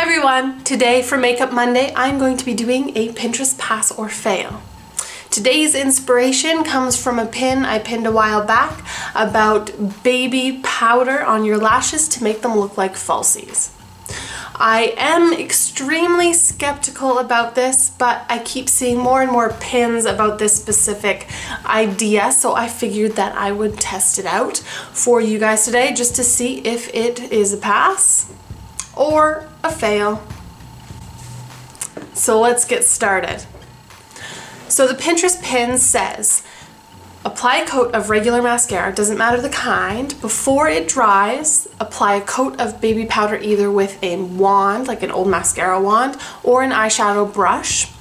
Hi everyone! Today for Makeup Monday, I'm going to be doing a Pinterest pass or fail. Today's inspiration comes from a pin I pinned a while back about baby powder on your lashes to make them look like falsies. I am extremely skeptical about this, but I keep seeing more and more pins about this specific idea, so I figured that I would test it out for you guys today just to see if it is a pass or a fail. So let's get started. So the Pinterest pin says, apply a coat of regular mascara, doesn't matter the kind. Before it dries, apply a coat of baby powder either with a wand, like an old mascara wand, or an eyeshadow brush.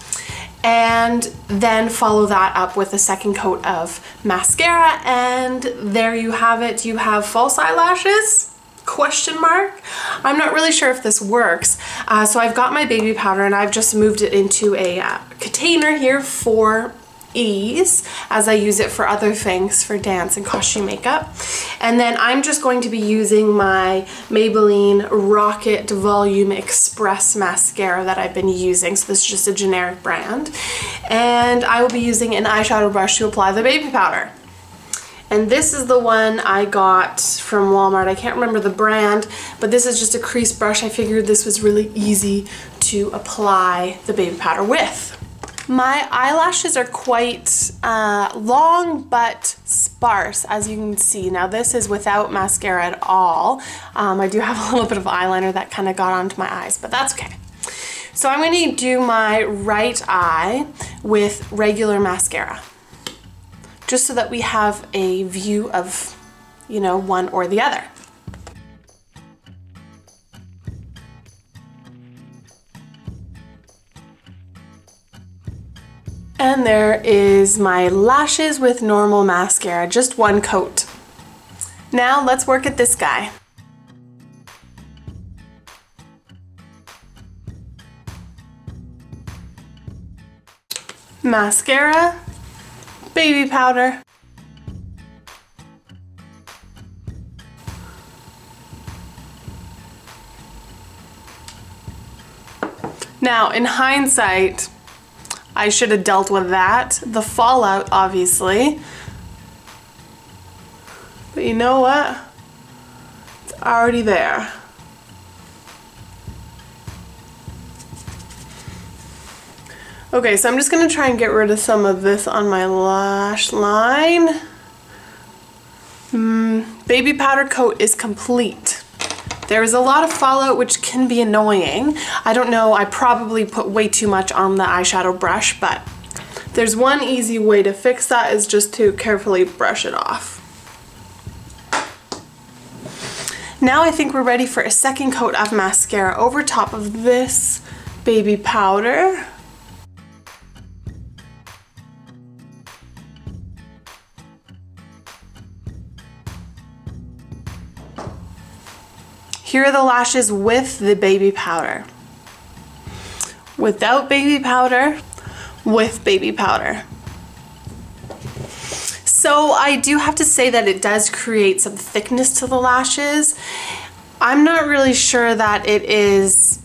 And then follow that up with a second coat of mascara, and there you have it. You have false eyelashes? Question mark. I'm not really sure if this works. So I've got my baby powder and I've just moved it into a container here for ease as I use it for other things, for dance and costume makeup. And then I'm just going to be using my Maybelline Rocket Volume Express mascara that I've been using. So this is just a generic brand. And I will be using an eyeshadow brush to apply the baby powder. And this is the one I got from Walmart. I can't remember the brand, but this is just a crease brush. I figured this was really easy to apply the baby powder with. My eyelashes are quite long but sparse, as you can see. Now this is without mascara at all. I do have a little bit of eyeliner that kind of got onto my eyes, but that's okay. So I'm going to do my right eye with regular mascara, just so that we have a view of, you know, one or the other. And there is my lashes with normal mascara, just one coat. Now let's work at this guy. Mascara, baby powder, now in hindsight I should have dealt with that, the fallout obviously, but you know what, it's already there. Okay, so I'm just going to try and get rid of some of this on my lash line. Baby powder coat is complete. There is a lot of fallout which can be annoying. I don't know, I probably put way too much on the eyeshadow brush, but there's one easy way to fix that, is just to carefully brush it off. Now I think we're ready for a second coat of mascara over top of this baby powder. Here are the lashes with the baby powder. Without baby powder, with baby powder. So I do have to say that it does create some thickness to the lashes. I'm not really sure that it is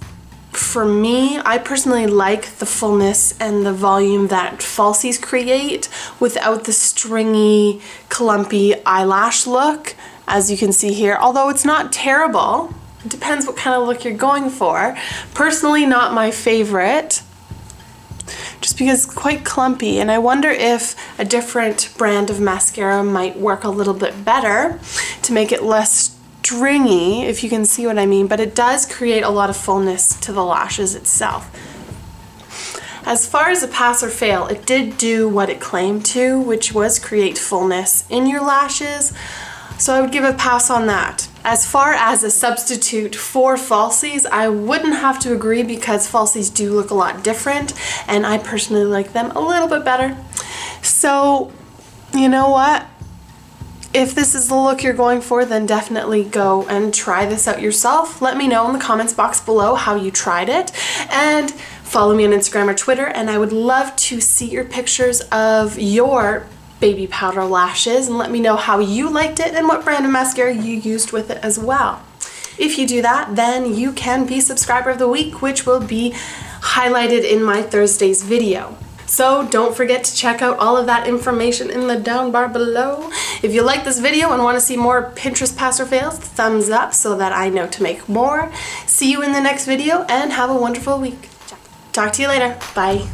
for me. I personally like the fullness and the volume that falsies create without the stringy, clumpy eyelash look, as you can see here. Although it's not terrible, it depends what kind of look you're going for. Personally, not my favorite, just because it's quite clumpy, and I wonder if a different brand of mascara might work a little bit better to make it less stringy, if you can see what I mean, but it does create a lot of fullness to the lashes itself. As far as a pass or fail, it did do what it claimed to, which was create fullness in your lashes. So I would give a pass on that. As far as a substitute for falsies, I wouldn't have to agree, because falsies do look a lot different and I personally like them a little bit better. So, you know what? If this is the look you're going for, then definitely go and try this out yourself. Let me know in the comments box below how you tried it, and follow me on Instagram or Twitter, and I would love to see your pictures of your baby powder lashes, and let me know how you liked it and what brand of mascara you used with it as well. If you do that, then you can be Subscriber of the Week, which will be highlighted in my Thursdays video. So don't forget to check out all of that information in the down bar below. If you like this video and want to see more Pinterest pass or fails, thumbs up so that I know to make more. See you in the next video and have a wonderful week. Talk to you later. Bye.